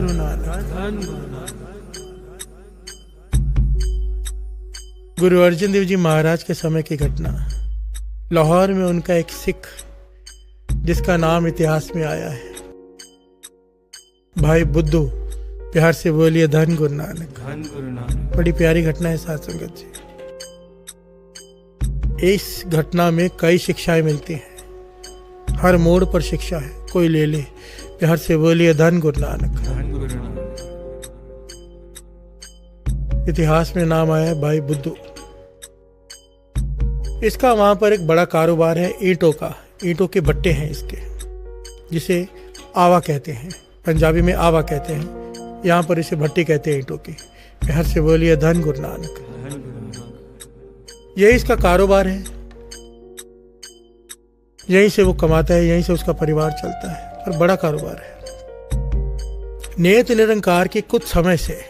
गुरु नानक। गुरु अर्जन देव जी महाराज के समय की घटना। लाहौर में उनका एक सिख जिसका नाम इतिहास में आया है, भाई बुद्धू, प्यार से बोलिए धन गुरु नानक। बड़ी प्यारी घटना है साथ संगत जी। इस घटना में कई शिक्षाएं मिलती हैं, हर मोड़ पर शिक्षा है, कोई ले ले। प्यार से बोलिए धन गुरु नानक। इतिहास में नाम आया है भाई बुद्धू। इसका वहां पर एक बड़ा कारोबार है ईंटों का। ईंटों के भट्टे हैं इसके, जिसे आवा कहते हैं, पंजाबी में आवा कहते हैं, यहाँ पर इसे भट्टी कहते हैं ईंटों की। प्यार से बोलिए धन गुरु नानक। यही इसका कारोबार है, यहीं से वो कमाता है, यहीं से उसका परिवार चलता है, और बड़ा कारोबार है। नियत निरंकार की कुछ समय से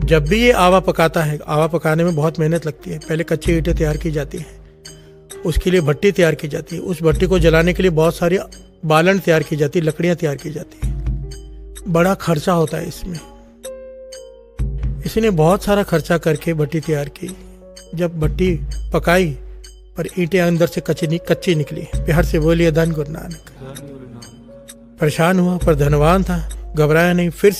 जब भी ये आवा पकाता है, आवा पकाने में बहुत मेहनत लगती है। पहले कच्ची ईंटें तैयार की जाती हैं, उसके लिए भट्टी तैयार की जाती है, उस भट्टी को जलाने के लिए बहुत सारी बालन तैयार की जाती है, लकड़ियां तैयार की जाती है। बड़ा खर्चा होता है इसमें। इसने बहुत सारा खर्चा करके भट्टी तैयार की। जब भट्टी पकाई पर ईंटें अंदर से कच्ची निकली। प्यार से बोलिए धन गुरु नानक। परेशान हुआ पर धनवान था, घबराया नहीं। फिर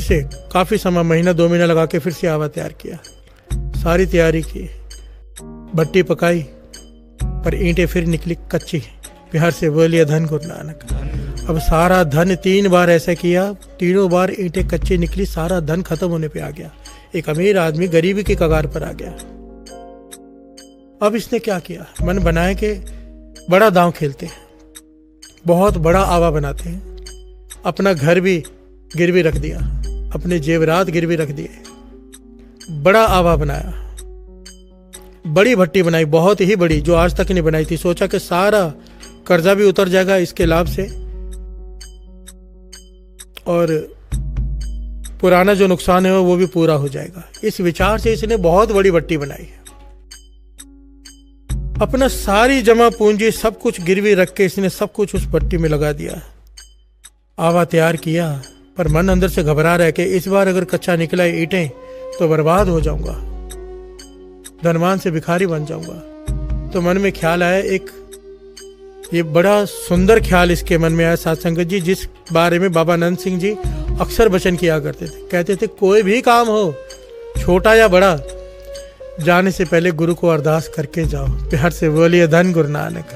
से काफी समय, महीना 2 महीना लगा के फिर से आवा तैयार किया। सारी तैयारी की, भट्टी पकाई पर ईंटें फिर निकली कच्ची। प्यार से बोलिए धन गुरु नानक। अब सारा धन 3 बार ऐसा किया, तीनों बार ईंटें कच्ची निकली, सारा धन खत्म होने पे आ गया। एक अमीर आदमी गरीबी की कगार पर आ गया। अब इसने क्या किया, मन बनाए कि बड़ा दांव खेलते हैं, बहुत बड़ा आवा बनाते हैं। अपना घर भी गिरवी रख दिया, अपने जेवरात गिरवी रख दिए, बड़ा आवा बनाया, बड़ी भट्टी बनाई, बहुत ही बड़ी, जो आज तक नहीं बनाई थी। सोचा कि सारा कर्जा भी उतर जाएगा इसके लाभ से, और पुराना जो नुकसान है वो भी पूरा हो जाएगा। इस विचार से इसने बहुत बड़ी भट्टी बनाई है। अपना सारी जमा पूंजी सब कुछ गिरवी रख के इसने सब कुछ उस भट्टी में लगा दिया। आवा तैयार किया, पर मन अंदर से घबरा रहा है कि इस बार अगर कच्चा निकला ईंटें तो बर्बाद हो जाऊंगा, धनवान से भिखारी बन जाऊंगा। तो मन में ख्याल आया, एक ये बड़ा सुंदर ख्याल इसके मन में आया साथ संगत जी, जिस बारे में बाबा नंद सिंह जी अक्सर वचन किया करते थे। कहते थे कोई भी काम हो, छोटा या बड़ा, जाने से पहले गुरु को अरदास करके जाओ। प्यार से बोलिए धन गुरु नानक।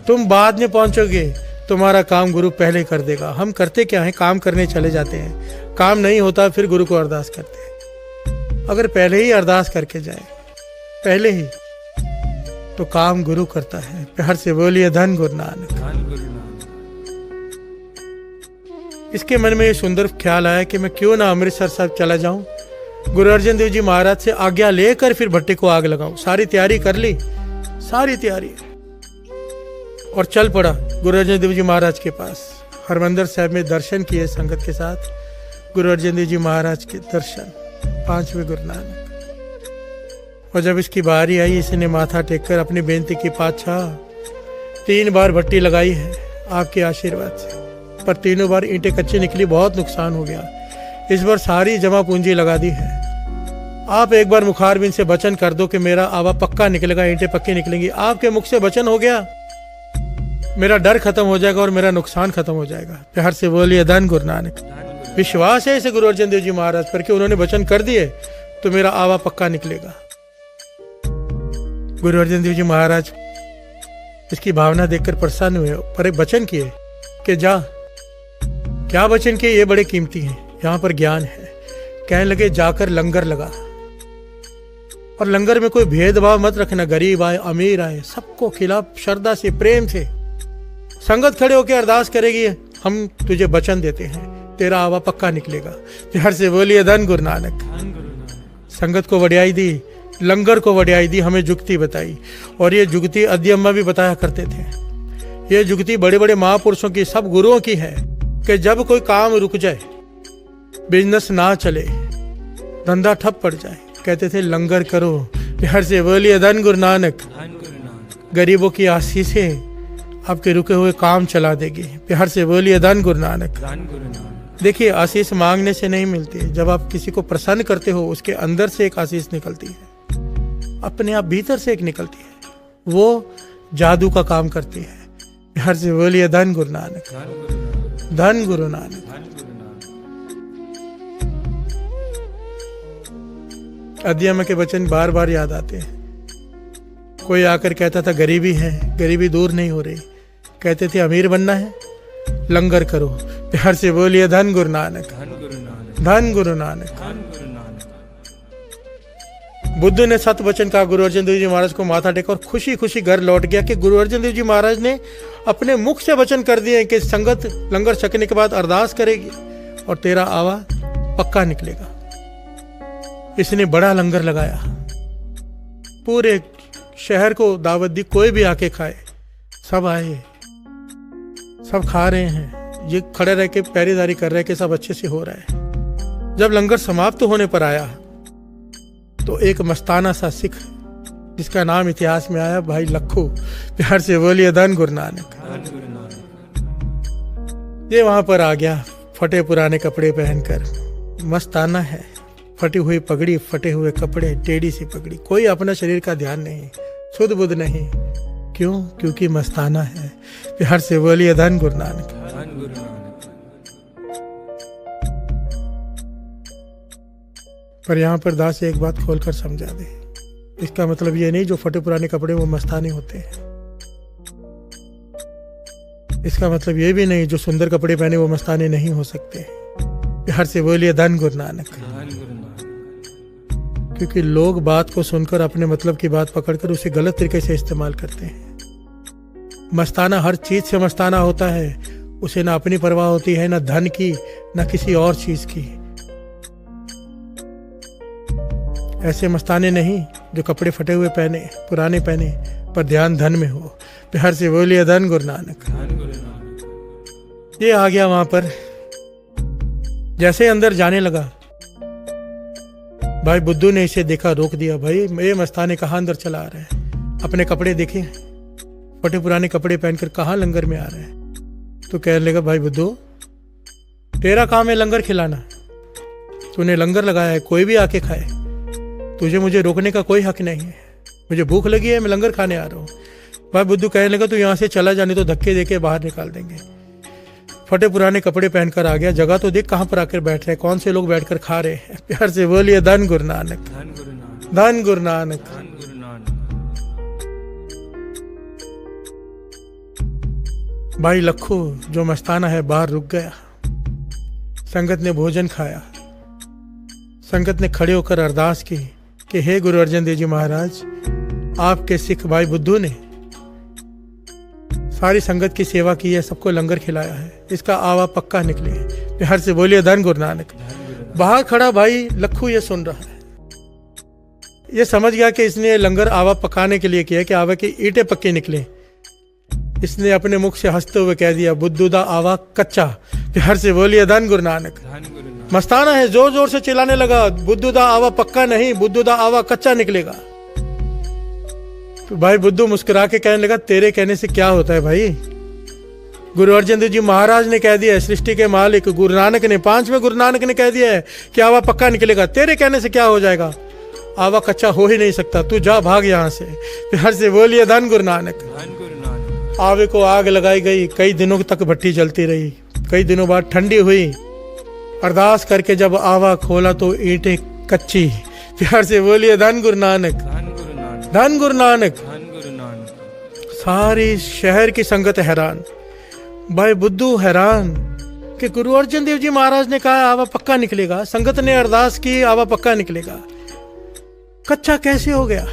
तुम बाद में पहुंचोगे, तुम्हारा काम गुरु पहले कर देगा। हम करते क्या है, काम करने चले जाते हैं, काम नहीं होता फिर गुरु को अरदास करते हैं। अगर पहले ही अरदास करके जाए, पहले ही, तो काम गुरु करता है। प्यार से बोलिए धन गुरु नानक। इसके मन में ये सुंदर ख्याल आया कि मैं क्यों ना अमृतसर साहब चला जाऊं, गुरु अर्जन देव जी महाराज से आज्ञा लेकर फिर भट्टी को आग लगाऊं। सारी तैयारी कर ली, सारी तैयारी, और चल पड़ा गुरु अर्जन देव जी महाराज के पास। हरमंदिर साहब में दर्शन किए संगत के साथ, गुरु अर्जन देव जी महाराज के दर्शन, 5वें गुरु नानक। और जब इसकी बारी आई, इसने माथा टेककर अपनी बेनती की, पातशाह 3 बार भट्टी लगाई है आपके आशीर्वाद से, पर तीनों बार ईंटें कच्ची निकली, बहुत नुकसान हो गया। इस बार सारी जमा पूंजी लगा दी है। आप एक बार मुखारबिन से वचन कर दो कि मेरा आवा पक्का निकलेगा, ईंटें पक्की निकलेंगी। आपके मुख से वचन हो गया, मेरा डर खत्म हो जाएगा और मेरा नुकसान खत्म हो जाएगा। प्यार से बोलिए धन गुरु नानक। विश्वास है इसे गुरु अर्जन देव जी महाराज पर कि उन्होंने वचन कर दिए तो मेरा आवा पक्का निकलेगा। गुरु अर्जन देव जी महाराज इसकी भावना देखकर प्रसन्न हुए, पर एक वचन किए कि जा। क्या वचन किए, ये बड़े कीमती हैं, यहाँ पर ज्ञान है। कहने लगे जाकर लंगर लगा, और लंगर में कोई भेदभाव मत रखना, गरीब आए अमीर आए सबको खिला, श्रद्धा से प्रेम से। संगत खड़े होकर अरदास करेगी, हम तुझे वचन देते हैं तेरा आवा पक्का निकलेगा। प्यार से बोलिए धन गुरु नानक। संगत को वड्याई दी, लंगर को वड्याई दी, हमें जुगती बताई, और ये जुगती अद्दी अम्मा भी बताया करते थे। ये जुगती बड़े बड़े महापुरुषों की, सब गुरुओं की है कि जब कोई काम रुक जाए, बिजनेस ना चले, धंधा ठप पड़ जाए, कहते थे लंगर करो। प्यार से बोलिए धन गुरु नानक। गरीबों की आशीषें आपके रुके हुए काम चला देगी। प्यार से बोलिए धन गुरु नानक। देखिए, आशीष मांगने से नहीं मिलती है, जब आप किसी को प्रसन्न करते हो उसके अंदर से एक आशीष निकलती है, अपने आप भीतर से एक निकलती है, वो जादू का काम करती है। प्यार से बोलिए धन गुरु नानक, धन गुरु नानक। अध्यात्म के वचन बार बार याद आते हैं। कोई आकर कहता था गरीबी है, गरीबी दूर नहीं हो रही, कहते थे अमीर बनना है, लंगर करो। प्यार से बोलिए धन गुरु नानक, धन गुरु नानक। बुद्ध ने सत वचन कहा, गुरु अर्जन देव जी महाराज को माथा टेका और खुशी खुशी घर लौट गया कि गुरु अर्जन देव जी महाराज ने अपने मुख से वचन कर दिए कि संगत लंगर छकने के बाद अरदास करेगी और तेरा आवा पक्का निकलेगा। इसने बड़ा लंगर लगाया, पूरे शहर को दावत दी, कोई भी आके खाए। सब आए, सब खा रहे हैं, ये खड़े रह के पहरेदारी कर रहे हैं कि सब अच्छे से हो रहा है। जब लंगर समाप्त होने पर आया तो एक मस्ताना सा सिख, जिसका नाम इतिहास में आया भाई लखू। प्यार से बोलिए धन गुरु नानक। ये वहां पर आ गया, फटे पुराने कपड़े पहनकर, मस्ताना है, फटी हुई पगड़ी, फटे हुए कपड़े, टेढ़ी सी पगड़ी, कोई अपना शरीर का ध्यान नहीं, शुद्ध बुद्ध नहीं। क्यों? क्योंकि मस्ताना है। प्यार से बोलिए धन गुरु नानक। पर यहाँ पर दास एक बात खोलकर समझा दे, इसका मतलब ये नहीं जो फटे पुराने कपड़े वो मस्ताने होते हैं। इसका मतलब ये भी नहीं जो सुंदर कपड़े पहने वो मस्ताने नहीं हो सकते। प्यार से बोलिए धन गुरु नानक। क्योंकि लोग बात को सुनकर अपने मतलब की बात पकड़कर उसे गलत तरीके से इस्तेमाल करते हैं। मस्ताना हर चीज से मस्ताना होता है, उसे ना अपनी परवाह होती है, ना धन की, ना किसी और चीज की। ऐसे मस्ताने नहीं जो कपड़े फटे हुए पहने, पुराने पहने, पर ध्यान धन में हो। प्यार से बोलिए धन गुरु नानक। ये आ गया वहां पर, जैसे अंदर जाने लगा भाई बुद्धू ने इसे देखा, रोक दिया। भाई ये मस्ताने कहाँ अंदर चला आ रहा है? अपने कपड़े देखे, फटे पुराने कपड़े पहनकर कहाँ लंगर में आ रहा है? तो कहने लगा भाई बुद्धू, तेरा काम है लंगर खिलाना, तूने लंगर लगाया है, कोई भी आके खाए, तुझे मुझे रोकने का कोई हक नहीं है। मुझे भूख लगी है, मैं लंगर खाने आ रहा हूँ। भाई बुद्धू कहने लगा तू यहाँ से चला जाने तो धक्के देके बाहर निकाल देंगे। फटे पुराने कपड़े पहनकर आ गया, जगह तो देख कहाँ पर आकर बैठ रहे, कौन से लोग बैठकर खा रहे हैं। प्यार से बोलिए धन गुरु नानक, धन गुरु नानक। भाई लखू जो मस्ताना है बाहर रुक गया। संगत ने भोजन खाया, संगत ने खड़े होकर अरदास की कि हे गुरु अर्जन देव जी महाराज, आपके सिख भाई बुद्धू ने सारी संगत की सेवा की है, सबको लंगर खिलाया है, इसका आवा पक्का निकले। प्यार से बोलिए धन गुरु नानक। बाहर खड़ा भाई लखू ये सुन रहा है, ये समझ गया कि इसने लंगर आवा पकाने के लिए किया कि आवा की ईंटें पक्के निकले। इसने अपने मुख से हंसते हुए कह दिया बुद्धू दा आवा कच्चा। प्यार से बोलिए धन गुरु नानक। मस्ताना है, जोर जोर से चिल्लाने लगा बुद्धू दा आवा पक्का नहीं, बुद्धू दा आवा कच्चा निकलेगा। तो भाई बुद्धू मुस्कुरा के कहने लगा तेरे कहने से क्या होता है भाई, गुरु अर्जन देव जी महाराज ने कह दिया है, सृष्टि के मालिक गुरु नानक ने, 5वें गुरु नानक ने कह दिया है कि आवा पक्का निकलेगा, तेरे कहने से क्या हो जाएगा? आवा कच्चा हो ही नहीं सकता, तू जा भाग यहाँ से। प्यार से बोलिए धन गुरु नानक। आवे को आग लगाई गई, कई दिनों तक भट्टी जलती रही, कई दिनों बाद ठंडी हुई। अरदास करके जब आवा खोला तो ईंटें कच्ची। प्यार से बोलिए धन गुरु नानक, धन गुरु नानक। सारी शहर की संगत हैरान, भाई बुद्धू हैरान कि गुरु अर्जन देव जी महाराज ने कहा आवा पक्का निकलेगा, संगत ने अरदास की आवा पक्का निकलेगा, कच्चा कैसे हो गया?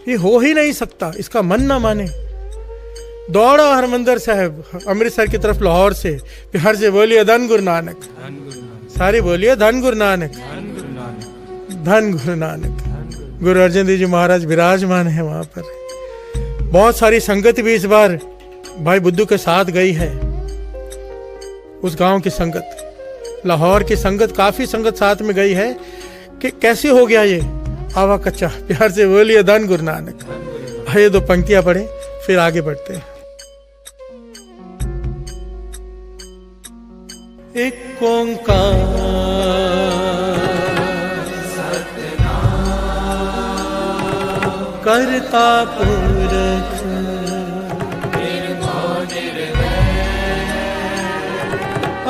ये हो ही नहीं सकता, इसका मन ना माने। दौड़ा हरमंदिर साहब अमृतसर की तरफ लाहौर से। प्यार से बोलिए धन गुरु नानक, सारी बोलिए धन गुरु नानक, धन गुरु नानक। गुरु अर्जन देव जी महाराज विराजमान है वहां पर। बहुत सारी संगत भी इस बार भाई बुद्धू के साथ गई है। उस गांव की संगत, लाहौर की संगत, काफी संगत साथ में गई है कि कैसे हो गया ये आवा कच्चा। प्यार से बोलिए धन गुरु नानक। ये 2 पंक्तियां पढ़े फिर आगे बढ़ते हैं। एक ओंकार करता पुरख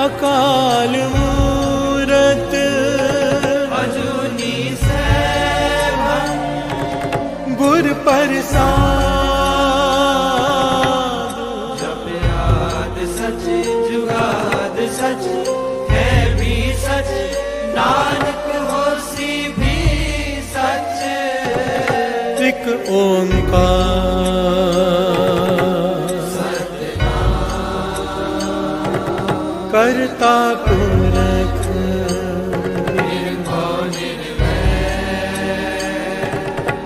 अकाल मूरत अजूनी सैभं गुर प्रसाद जप याद सच जुगाद सच है भी सच नानक होसी भी सच एक ओंकार करता पुरख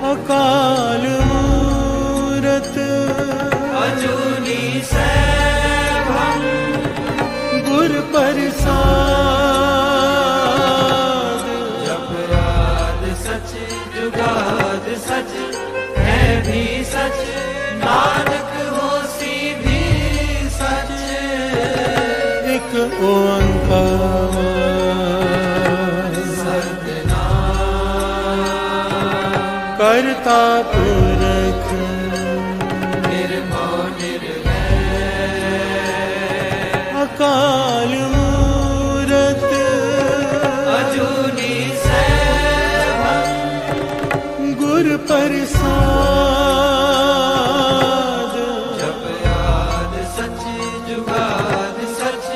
अकाल मूरत अजूनी सैभं गुर प्रसाद जप याद सच जुगाद सच है भी सच नानक होसी भी सच एक ओंकार करता पुरख अकाल मूरत अजूनी सैभं गुर प्रसाद जप याद सच जुगाद सच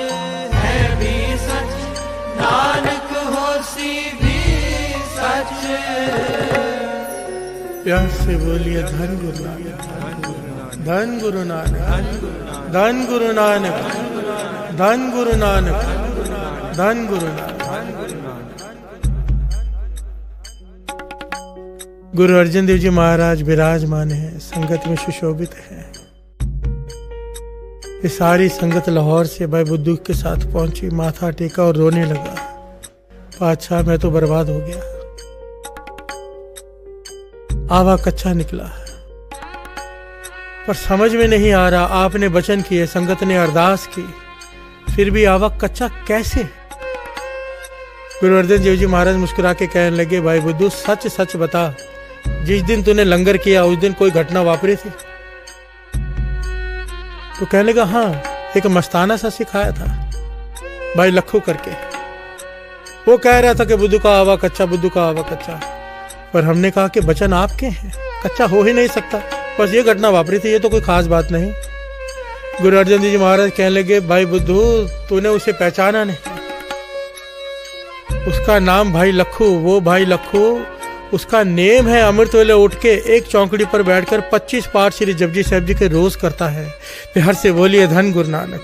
है भी सच नानक होसी भी सच प्यार से बोलिए धन गुरु नानक, धन गुरु नानक, धन गुरु नानक, धन गुरु नानक, धन गुरु नानक। गुरु अर्जन देव जी महाराज विराजमान हैं, संगत में सुशोभित हैं। ये सारी संगत लाहौर से भाई बुद्धू के साथ पहुंची, माथा टेका और रोने लगा। पातशाह मैं तो बर्बाद हो गया, आवा कच्चा निकला, पर समझ में नहीं आ रहा। आपने वचन किए, संगत ने अरदास की, फिर भी आवा कच्चा कैसे? गुरु अर्जन देव जी महाराज मुस्कुरा के कहने लगे, भाई बुद्धू सच सच बता, जिस दिन तूने लंगर किया उस दिन कोई घटना वापरी थी? तो कहने लगा हाँ, एक मस्ताना सा सिखाया था भाई लखू करके। वो कह रहा था कि बुद्धू का आवा कच्चा, बुद्धू का आवा कच्चा, पर हमने कहा कि वचन आपके हैं, कच्चा हो ही नहीं सकता, बस ये घटना वापरी थी, ये तो कोई खास बात नहीं। गुरु अर्जन देव जी महाराज कहने लगे, भाई बुद्धू तूने उसे पहचाना नहीं, उसका नाम भाई लखू, वो भाई लखू उसका नेम है। अमृत वेले उठ के एक चौकड़ी पर बैठकर 25 पाठ श्री जपजी साहिब जी के रोज करता है। हर से बोलिए धन गुरु नानक।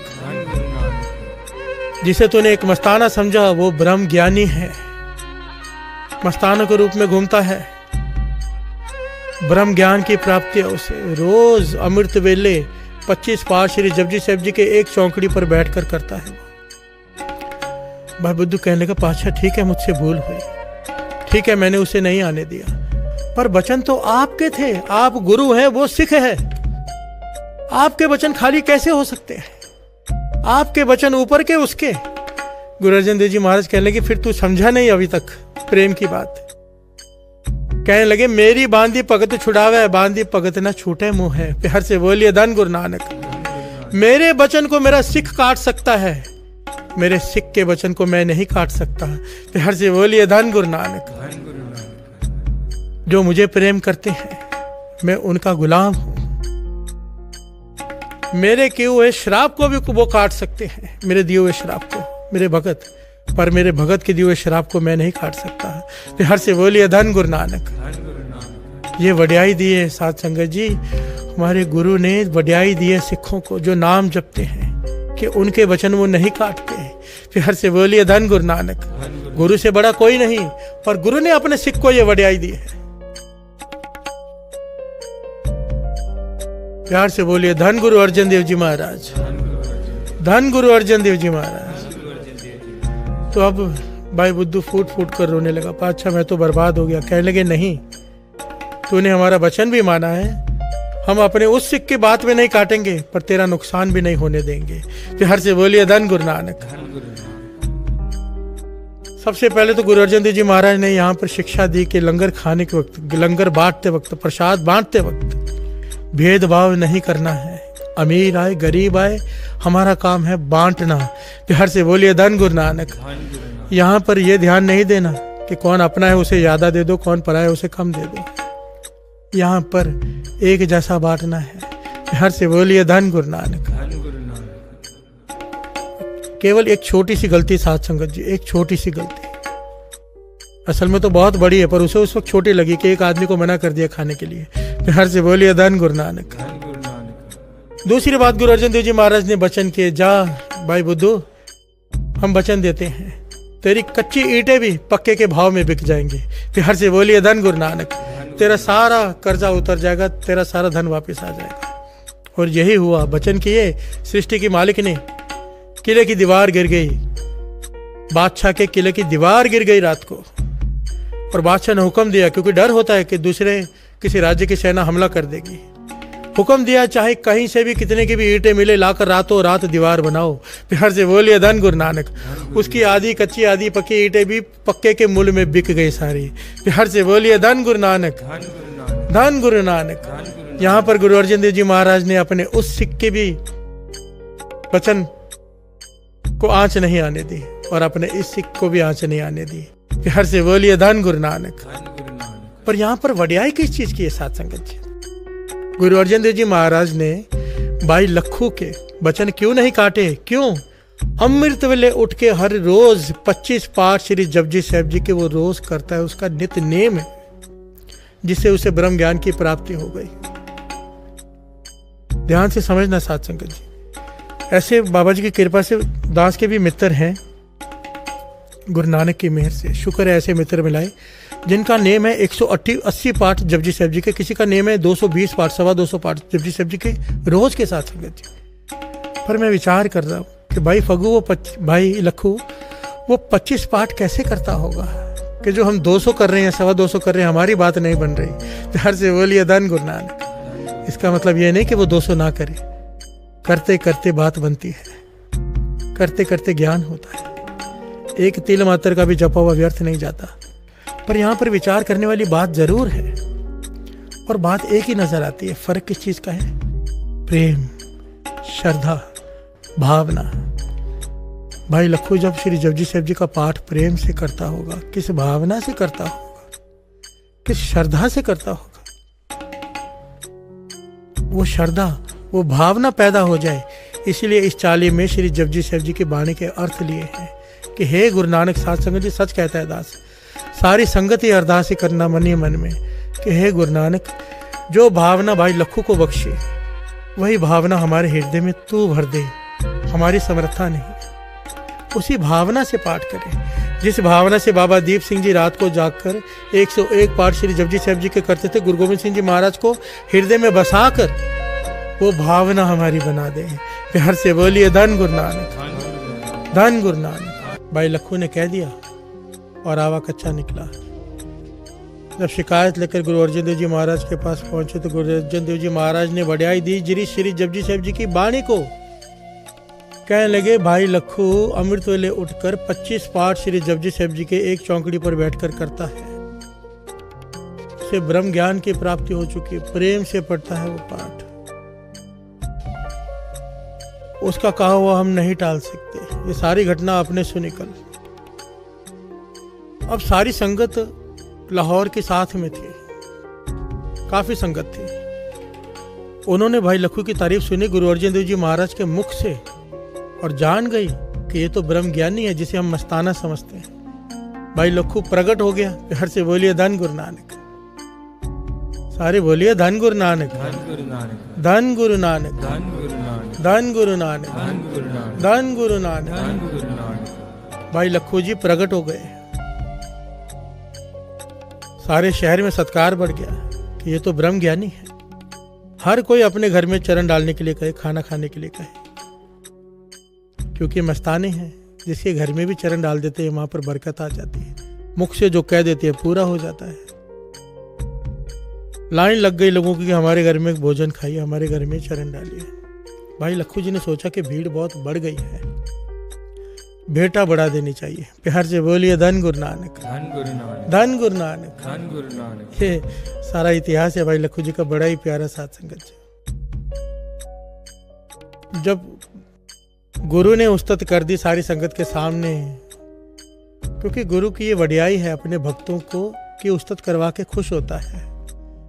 जिसे तूने एक मस्ताना समझा वो ब्रह्म ज्ञानी है, मस्तानों के रूप में घूमता है, ब्रह्म ज्ञान की प्राप्ति है उसे। रोज अमृत वेले 25 पाठ श्री जपजी साहिब जी के एक चौकड़ी पर बैठकर करता है। भाई बुद्धू कहने का पाछा ठीक है, मुझसे भूल हुई, ठीक है मैंने उसे नहीं आने दिया, पर वचन तो आपके थे, आप गुरु हैं वो सिख है, आपके वचन खाली कैसे हो सकते हैं? आपके वचन ऊपर के उसके। गुरु अर्जन देव जी महाराज कहने लगे, फिर तू समझा नहीं अभी तक प्रेम की बात। कहने लगे, मेरी बांधी भगत छुड़ावे, बांधी भगत न छूटे मुंह है। प्यार से बोलिए धन गुरु नानक। मेरे वचन को मेरा सिख काट सकता है, मेरे सिख के वचन को मैं नहीं काट सकता। प्यार से बोलिए धन गुरु नानक। जो मुझे प्रेम करते हैं मैं उनका गुलाम हूं, मेरे किए हुए श्राप को भी वो काट सकते हैं, मेरे दिए हुए श्राप को, मेरे भगत, पर मेरे भगत के दिए हुए श्राप को मैं नहीं काट सकता। प्यार से बोलिए धन गुरु नानक। ये वड्याई दी है साध संगत जी, हमारे गुरु ने वड्याई दी है सिखों को, जो नाम जपते हैं कि उनके वचन वो नहीं काटते। प्यार से बोलिए धन गुरु नानक। गुरु से बड़ा कोई नहीं, पर गुरु ने अपने सिख को ये वड्याई दी है। प्यार से बोलिए धन गुरु अर्जन देव जी महाराज, धन गुरु अर्जन देव जी महाराज। तो अब भाई बुद्धू फूट फूट कर रोने लगा, पातशाह मैं तो बर्बाद हो गया। कहने लगे, नहीं, तूने हमारा वचन भी माना है, हम अपने उस सिख की बात में नहीं काटेंगे, पर तेरा नुकसान भी नहीं होने देंगे। प्यार से बोलिए धन गुरु नानक। सबसे पहले तो गुरु अर्जन देव जी महाराज ने यहाँ पर शिक्षा दी कि लंगर खाने के वक्त, लंगर बांटते वक्त, प्रसाद बांटते वक्त भेदभाव नहीं करना है। अमीर आए गरीब आए, हमारा काम है बांटना। प्यार से बोलिए धन गुरु नानक। यहाँ पर यह ध्यान नहीं देना कि कौन अपना है उसे ज्यादा दे दो, कौन पराया है उसे कम दे दो। यहाँ पर एक जैसा बांटना है। प्यार से बोलिए धन गुरु नानक। केवल एक छोटी सी गलती साथ संगत जी, एक छोटी सी गलती, असल में तो बहुत बड़ी है, पर उसे उस वक्त छोटी लगी कि एक आदमी को मना कर दिया खाने के लिए। प्यार से बोलिए धन गुरु नानक। दूसरी बात, गुरु अर्जन देव जी महाराज ने वचन किए, जा भाई बुद्धू, हम वचन देते हैं तेरी कच्ची ईंटें भी पक्के के भाव में बिक जाएंगी। प्यार से बोलिए धन गुरु नानक। तेरा सारा कर्जा उतर जाएगा, तेरा सारा धन वापस आ जाएगा। और यही हुआ। वचन किए, सृष्टि की मालिक ने, किले की दीवार गिर गई, बादशाह के किले की दीवार गिर गई रात को। और बादशाह ने हुक्म दिया, क्योंकि डर होता है कि दूसरे किसी राज्य की सेना हमला कर देगी। हुक्म दिया, चाहे कहीं से भी कितने की भी ईंटें मिले, लाकर रातों रात दीवार बनाओ। प्यार से बोलिए धन गुरु नानक। उसकी आधी कच्ची आधी पक्की ईंटें भी पक्के के मूल्य में बिक गई सारी। प्यार से बोलिए धन गुरु नानक, धन गुरु नानक। यहाँ पर गुरु अर्जन देव जी महाराज ने अपने उस सिक्के भी वचन को आंच नहीं आने दी, और अपने इस सिख को भी आंच नहीं आने दी। प्यार से बोलिए धन गुरु नानक। पर यहाँ पर वड्याई किस चीज की है साथ संगत जी? गुरु अर्जन देव जी महाराज ने भाई लखू के वचन क्यों नहीं काटे? क्यों? अमृत वेले उठ के हर रोज 25 पाठ श्री जपजी साहिब जी के वो रोज करता है, उसका नित्य नेम है, जिससे उसे ब्रह्म ज्ञान की प्राप्ति हो गई। ध्यान से समझना साथ संगत जी। ऐसे बाबा जी की कृपा से दास के भी मित्र हैं, गुरु नानक की मेहर से शुक्र है ऐसे मित्र मिलाए जिनका नेम है 180 पाठ जपजी साहिब जी के, किसी का नेम है 220 पाठ, 225 पाठ जपजी साहिब जी के रोज के साथ संगत जी। पर मैं विचार कर रहा हूँ कि भाई फगू, भाई लखू, वो 25 पाठ कैसे करता होगा कि जो हम 200 कर रहे हैं, 225 कर रहे हैं, हमारी बात नहीं बन रही। प्यार से बोलिए धन गुरु नानक। इसका मतलब ये नहीं कि वो 200 ना करे, करते करते बात बनती है, करते करते ज्ञान होता है। एक तिल मात्र का भी जपा हुआ व्यर्थ नहीं जाता। पर यहाँ पर विचार करने वाली बात जरूर है, और बात एक ही नजर आती है। फर्क किस चीज का है? प्रेम, श्रद्धा, भावना। भाई लखू जब श्री जपजी साहिब जी का पाठ प्रेम से करता होगा, किस भावना से करता होगा, किस श्रद्धा से करता होगा, वो श्रद्धा, वो भावना पैदा हो जाए। इसलिए इस चाली में श्री जपजी साहिब जी की वाणी के अर्थ लिए हैं कि हे गुरु नानक। साथ संगत जी सच कहता है दास, सारी संगत ही अरदास ही करना मनी मन में कि हे गुरु नानक, जो भावना भाई लखू को बख्शे, वही भावना हमारे हृदय में तू भर दे। हमारी समर्था नहीं, उसी भावना से पाठ करें जिस भावना से बाबा दीप सिंह जी रात को जागकर 101 पाठ श्री जपजी साहिब जी के करते थे। गुरु गोविंद सिंह जी महाराज को हृदय में बसाकर वो भावना हमारी बना दे। प्यार से बोलिए धन गुरु नानक, धन गुरु नानक। भाई लखू ने कह दिया और आवा कच्चा निकला। जब शिकायत लेकर गुरु अर्जन देव जी महाराज के पास पहुंचे तो गुरु अर्जन देव जी महाराज ने बढ़ाई दी श्री जपजी साहिब जी की वाणी को। कहने लगे, भाई लखू अमृत वेले उठकर 25 पाठ श्री जपजी साहिब जी के एक चौकड़ी पर बैठकर करता है, उसे ब्रह्म ज्ञान की प्राप्ति हो चुकी है, प्रेम से पढ़ता है वो पाठ। उसका कहा हुआ हम नहीं टाल सकते। ये सारी घटना आपने सुनी कल। अब सारी संगत लाहौर के साथ में थी, काफी संगत थी। उन्होंने भाई लखू की तारीफ सुनी गुरु अर्जन देव जी महाराज के मुख से और जान गई कि ये तो ब्रह्म ज्ञानी है जिसे हम मस्ताना समझते हैं। भाई लखू प्रकट हो गया। प्यार से बोलिए धन गुरु नानक। सारे बोलिए धन गुरु नानक, धन गुरु नानक, धन गुरु नानक, धन गुरु नानक, धन गुरु नानक। भाई लखू जी प्रकट हो गए। सारे शहर में सत्कार बढ़ गया कि ये तो ब्रह्म ज्ञानी है। हर कोई अपने घर में चरण डालने के लिए कहे, खाना खाने के लिए कहे, क्योंकि मस्ताने हैं। जिसके घर में भी चरण डाल देते हैं वहां पर बरकत आ जाती है। मुख से जो कह देते हैं पूरा हो जाता है। लाइन लग गई लोगों की कि हमारे घर में भोजन खाइए, हमारे घर में चरण डालिए। भाई लखू जी ने सोचा कि भीड़ बहुत बढ़ गई है, भेंटा बढ़ा देनी चाहिए। प्यार से बोलिए धन गुरु नानक, धन गुरु नानक, धन गुरु नानक, धन गुरु नानक। ये सारा इतिहास है भाई लखू जी का, बड़ा ही प्यारा साथ संगत जी। जब गुरु ने उस्तत कर दी सारी संगत के सामने, क्योंकि गुरु की ये वडियाई है अपने भक्तों को कि उस्तत करवा के खुश होता है।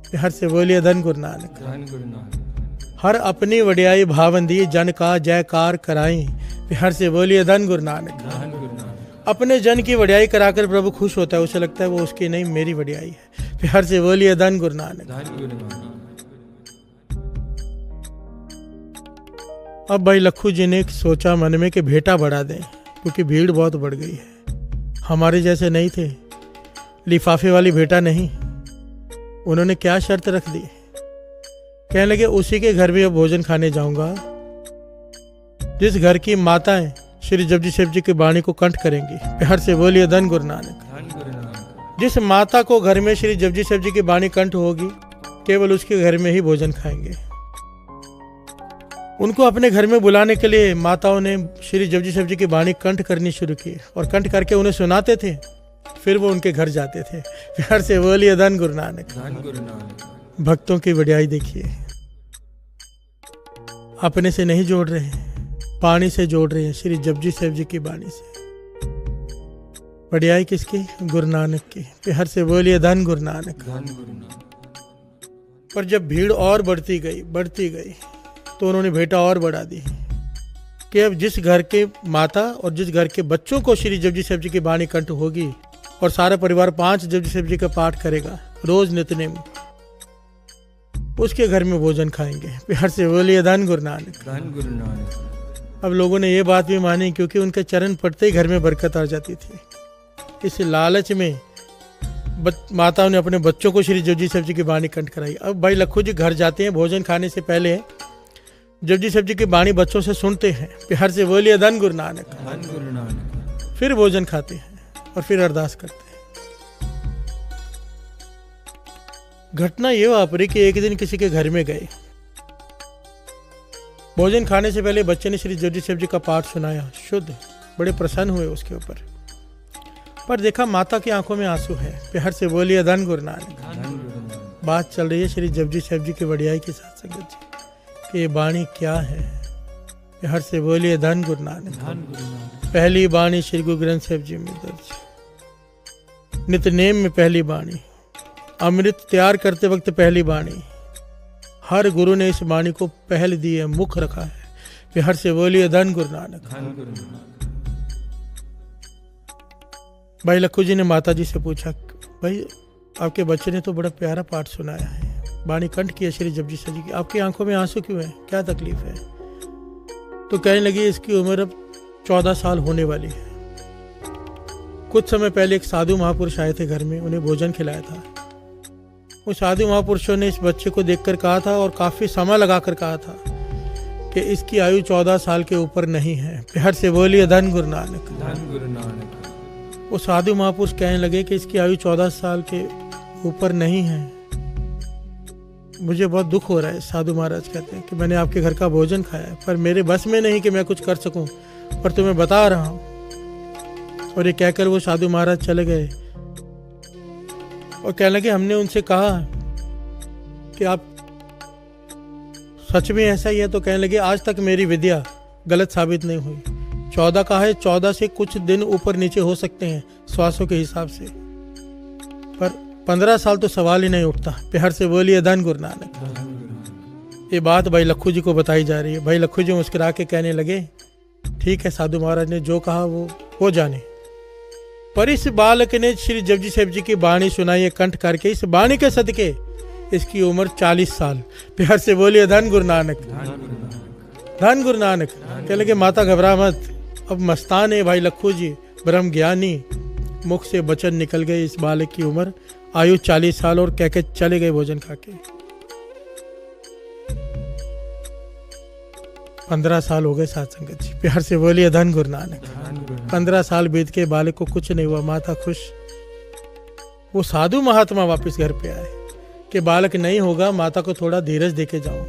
प्यार से बोलिए धन गुरु नानक, धन गुरु नानक। हर अपनी वडियाई भावंदी जन का जयकार कराई। प्यार से बोलिए धन गुरु नानक, धन गुरु नानक। अपने जन की वडियाई कराकर प्रभु खुश होता है, उसे लगता है वो उसकी नहीं मेरी वडियाई है। प्यार से बोलिए धन गुरु नानक, धन गुरु नानक। अब भाई लखू जी ने सोचा मन में कि भेंटा बढ़ा दें, क्योंकि भीड़ बहुत बढ़ गई है। हमारे जैसे नहीं थे, लिफाफे वाली भेंटा नहीं। उन्होंने क्या शर्त रख दी, कहने लगे उसी के घर में अब भोजन खाने जाऊंगा जिस घर की माताएं श्री जपजी साहिब जी की वाणी को कंठ करेंगी। प्यार से बोलिए धन गुरु नानक, धन गुरु नानक। जिस माता को घर में श्री जपजी साहिब जी की वाणी कंठ होगी, केवल उसके घर में ही भोजन खाएंगे। उनको अपने घर में बुलाने के लिए माताओं ने श्री जपजी साहिब जी की वाणी कंठ करनी शुरू की, और कंठ करके उन्हें सुनाते थे, फिर वो उनके घर जाते थे। प्यार से बोलिए धन गुरु नानक, धन गुरु नानक। भक्तों की वडियाई देखिए, अपने से नहीं जोड़ रहे हैं, वाणी से जोड़ रहे हैं, श्री जपजी साहिब जी की वाणी से। वडियाई किसकी? गुरु नानक की। प्यार से बोलिए धन गुरु नानक, धन गुरु नानक। पर जब भीड़ और बढ़ती गई तो उन्होंने भेंटा और बढ़ा दी कि अब जिस घर के माता और जिस घर के बच्चों को श्री जपजी साहिब जी की वाणी कंठ होगी और सारा परिवार 5 जपजी साहिब जी का पाठ करेगा रोज नित्यनेम, उसके घर में भोजन खाएंगे। प्यार से बोलिए धन गुरु नानक, धन गुरु नानक। अब लोगों ने ये बात भी मानी, क्योंकि उनके चरण पड़ते ही घर में बरकत आ जाती थी। इस लालच में माताओं ने अपने बच्चों को श्री जपजी साहिब जी की वाणी कंठ कराई। अब भाई लखू जी घर जाते हैं, भोजन खाने से पहले जपजी साहिब जी की वाणी बच्चों से सुनते हैं। प्यार से बोलिए धन गुरु नानक, धन गुरु नानक। फिर भोजन खाते हैं और फिर अरदास करते हैं। घटना ये वापरी कि एक दिन किसी के घर में गए, भोजन खाने से पहले बच्चे ने श्री जपजी साहिब जी का पाठ सुनाया, शुद्ध, बड़े प्रसन्न हुए उसके ऊपर। पर देखा माता की आंखों में आंसू है। प्यार से बोलिए धन गुरु नानक, धन गुरु नानक। बात चल रही है श्री जपजी साहिब जी की वडियाई के साथ संगत जी कि ये वाणी क्या है। प्यार से बोलिए धन गुरु नानक, धन गुरु नानक। पहली वाणी श्री गुरु ग्रंथ साहिब जी में दर्ज, नित्यनेम में पहली वाणी, अमृत तैयार करते वक्त पहली वाणी, हर गुरु ने इस वाणी को पहल दी है, मुख रखा है। प्यार से बोलिए धन गुरु नानक, धन गुरु नानक। भाई लखू जी ने माता जी से पूछा, भाई आपके बच्चे ने तो बड़ा प्यारा पाठ सुनाया है, वाणी कंठ की है श्री जपजी साहिब जी की, आपकी आंखों में आंसू क्यों है, क्या तकलीफ है? तो कहने लगी इसकी उम्र अब 14 साल होने वाली है। कुछ समय पहले एक साधु महापुरुष आए थे घर में, उन्हें भोजन खिलाया था। उस साधु महापुरुषों ने इस बच्चे को देखकर कहा था, और काफी समय लगाकर कहा था, कि इसकी आयु 14 साल के ऊपर नहीं है। प्यार से बोलिए धन गुरु नानक, धन गुरु नानक। वो साधु महापुरुष कहने लगे कि इसकी आयु 14 साल के ऊपर नहीं है। मुझे बहुत दुख हो रहा है। साधु महाराज कहते हैं कि मैंने आपके घर का भोजन खाया है, पर मेरे बस में नहीं कि मैं कुछ कर सकूं, पर तुम्हें बता रहा हूं। और ये कहकर वो साधु महाराज चले गए और कहने लगे, हमने उनसे कहा कि आप सच में ऐसा ही है? तो कहने लगे, आज तक मेरी विद्या गलत साबित नहीं हुई। 14 का है, 14 से कुछ दिन ऊपर नीचे हो सकते हैं श्वासों के हिसाब से, पर 15 साल तो सवाल ही नहीं उठता। प्यार से बोलिए धन गुरु नानक। ये बात भाई लखू जी को बताई जा रही है। भाई लखू जी मुस्कुरा के कहने लगे, ठीक है, साधु महाराज ने जो कहा वो हो जाने। पर इस बालक ने श्री जपजी साहिब जी की वाणी सुनाई कंठ करके, इस वाणी के सदके इसकी उम्र 40 साल। प्यार से बोलिए धन गुरु नानक, धन गुरु नानक। कहने लगे, माता घबरा मत, अब मस्तान है भाई लखू जी, ब्रह्म ज्ञानी। मुख से वचन निकल गए, इस बालक की उम्र आयु 40 साल, और कह के चले गए भोजन खा के। 15 साल हो गए साथ संगत जी। प्यार से बोलिए धन गुरु नानक। 15 साल बीत के बालक को कुछ नहीं हुआ, माता खुश। वो साधु महात्मा वापस घर पे आए कि बालक नहीं होगा, माता को थोड़ा धीरज देके जाओ।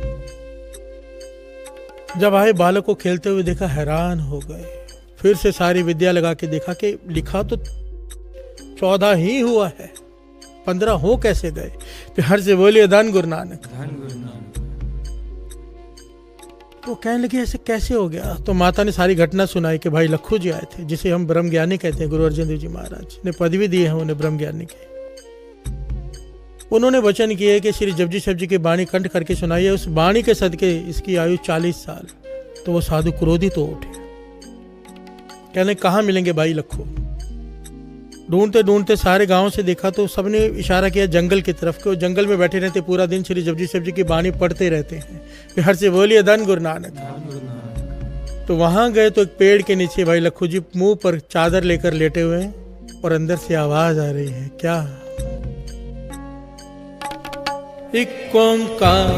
जब आए बालक को खेलते हुए देखा, हैरान हो गए। फिर से सारी विद्या लगा के देखा कि लिखा तो 14 ही हुआ है, 15 हो कैसे गए। फिर हर से बोलिए धन गुरु नानक। धन गुरु नानक। तो कहने लगे ऐसे कैसे हो गया। तो माता ने सारी घटना सुनाई कि भाई लखू जी आए थे, जिसे हम ब्रह्म ज्ञानी कहते हैं, गुरु अर्जन देव जी महाराज ने पदवी दी है उन्हें ब्रह्म ज्ञानी की। उन्होंने वचन किए कि श्री जपजी साहब जी की वाणी कंठ करके सुनाई है, उस वाणी के सदके इसकी आयु 40 साल। तो वो साधु क्रोधित हो उठे, कहने कहाँ मिलेंगे भाई लखू। ढूंढते ढूंढते सारे गांव से देखा तो सबने इशारा किया जंगल की तरफ, के वो जंगल में बैठे रहते, पूरा दिन श्री जपजी साहब जी की वाणी पढ़ते रहते हैं। फिर हर से बोलिए धन गुरु नानक। धन गुरु नानक। तो वहां गए तो एक पेड़ के नीचे भाई लखू जी मुंह पर चादर लेकर लेटे हुए हैं और अंदर से आवाज आ रही है, क्या? एक ओंकार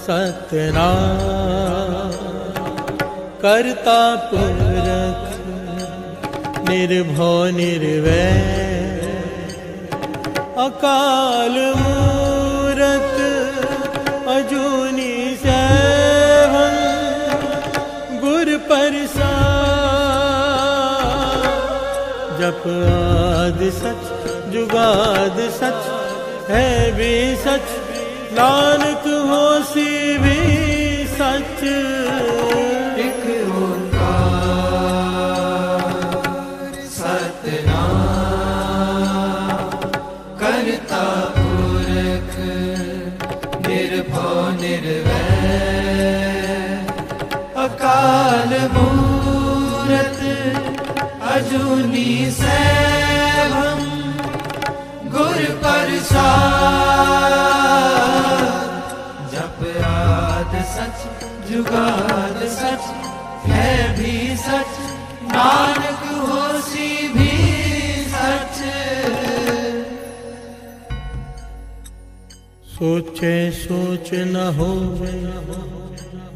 सतनाम करता पुरख निर्भो निर्वैर अकाल मूरत अजूनी सैभं गुर प्रसाद जप आदि सच जुगाद सच है भी सच नानक होसी भी सच। एक ओंकार सतनाम करता पुरख निर्भो निर्वैर अकाल मूरत अजूनी सैभं गुर प्रसाद जप आद सच जुगाद सच है भी सच नानक होसी भी सच। सोचे सोच न हो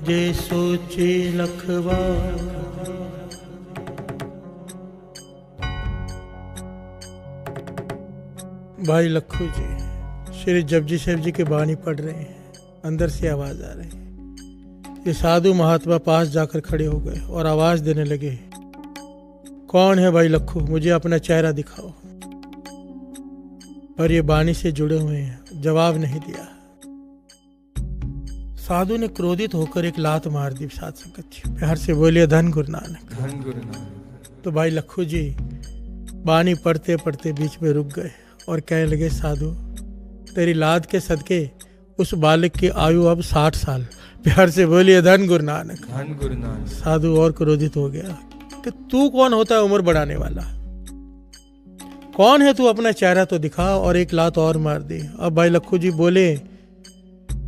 जे सोचे लखवा। भाई लखू जी श्री जपजी साहब जी की वाणी पढ़ रहे हैं, अंदर से आवाज आ रही है। ये साधु महात्मा पास जाकर खड़े हो गए और आवाज देने लगे, कौन है भाई लखू, मुझे अपना चेहरा दिखाओ। पर ये वाणी से जुड़े हुए हैं, जवाब नहीं दिया। साधु ने क्रोधित होकर एक लात मार दी साध संगत जी। प्यार से बोलिए धन गुरु नानक। धन गुरु नानक। तो भाई लखू जी वाणी पढ़ते पढ़ते बीच में रुक गए और कहने लगे, साधु तेरी लाद के सदके उस बालक की आयु अब 60 साल। प्यार से बोलिए धन गुरु नानक। धन गुरु नानक। साधु और क्रोधित हो गया कि तू कौन होता है उम्र बढ़ाने वाला, कौन है तू, अपना चेहरा तो दिखा। और एक लात और मार दी। अब भाई लखू जी बोले,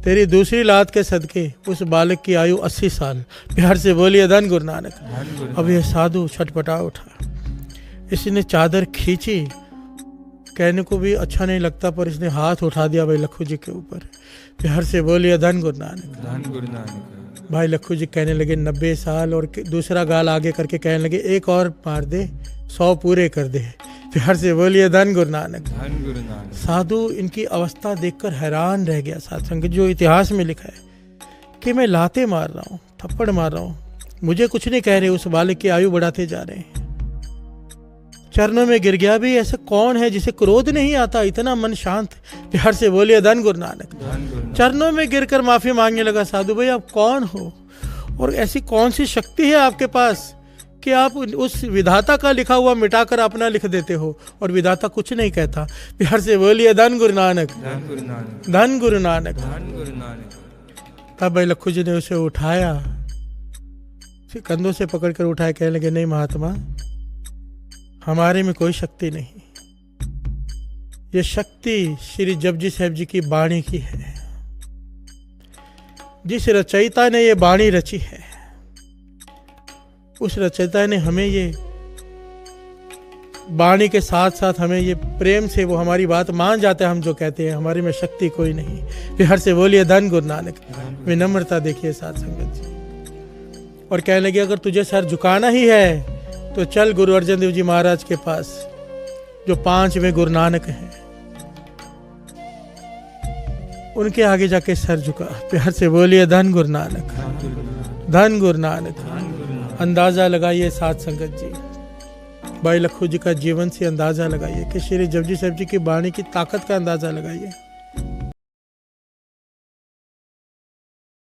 तेरी दूसरी लात के सदके उस बालक की आयु 80 साल। प्यार से बोलिए धन गुरु नानक। अब यह साधु छटपटा उठा, इसने चादर खींची, कहने को भी अच्छा नहीं लगता, पर इसने हाथ उठा दिया भाई लखू जी के ऊपर। प्यार से बोलिए धन गुरु नानक। धन गुरु नानक। भाई लखू जी कहने लगे 90 साल, और दूसरा गाल आगे करके कहने लगे, एक और मार दे, 100 पूरे कर दे। प्यार से बोलिए धन गुरु नानक। धन गुरु नानक। साधु इनकी अवस्था देखकर हैरान रह गया। साध संगत जो इतिहास में लिखा है कि मैं लाते मार रहा हूँ, थप्पड़ मार रहा हूँ, मुझे कुछ नहीं कह रहे, उस बालक की आयु बढ़ाते जा रहे हैं। चरणों में गिर गया भी। ऐसा कौन है जिसे क्रोध नहीं आता, इतना मन शांत। प्यार से बोलिए धन गुरु नानक। चरणों में गिरकर माफी मांगने लगा। साधु भाई आप कौन हो और ऐसी कौन सी शक्ति है आपके पास कि आप उस विधाता का लिखा हुआ मिटाकर अपना लिख देते हो, और विधाता कुछ नहीं कहता। प्यार से बोलिए धन गुरु नानक। धन गुरु नानक। धन गुरु नानक। धन गुरु नानक। तब भाई लखू जी ने उसे उठाया, कंधों से पकड़कर उठाया, कहने लगे, नहीं महात्मा, हमारे में कोई शक्ति नहीं, ये शक्ति श्री जपजी साहब जी की वाणी की है। जिस रचयिता ने ये वाणी रची है, उस रचयिता ने हमें ये वाणी के साथ साथ हमें ये प्रेम से वो हमारी बात मान जाता है, हम जो कहते हैं। हमारे में शक्ति कोई नहीं। फिर हर से बोलिए धन गुरु नानक। विनम्रता देखिए साध संगत जी। और कहने लगे, अगर तुझे सर झुकाना ही है तो चल गुरु अर्जन देव जी महाराज के पास, जो 5वें गुरु नानक हैं, उनके आगे जाके सर झुका। प्यार से बोलिए धन गुरु नानक। धन गुरु नानक। अंदाज़ा लगाइए साध संगत जी, भाई लखू जी का जीवन से अंदाज़ा लगाइए कि श्री जपजी साहब जी की वाणी की ताकत का अंदाज़ा लगाइए।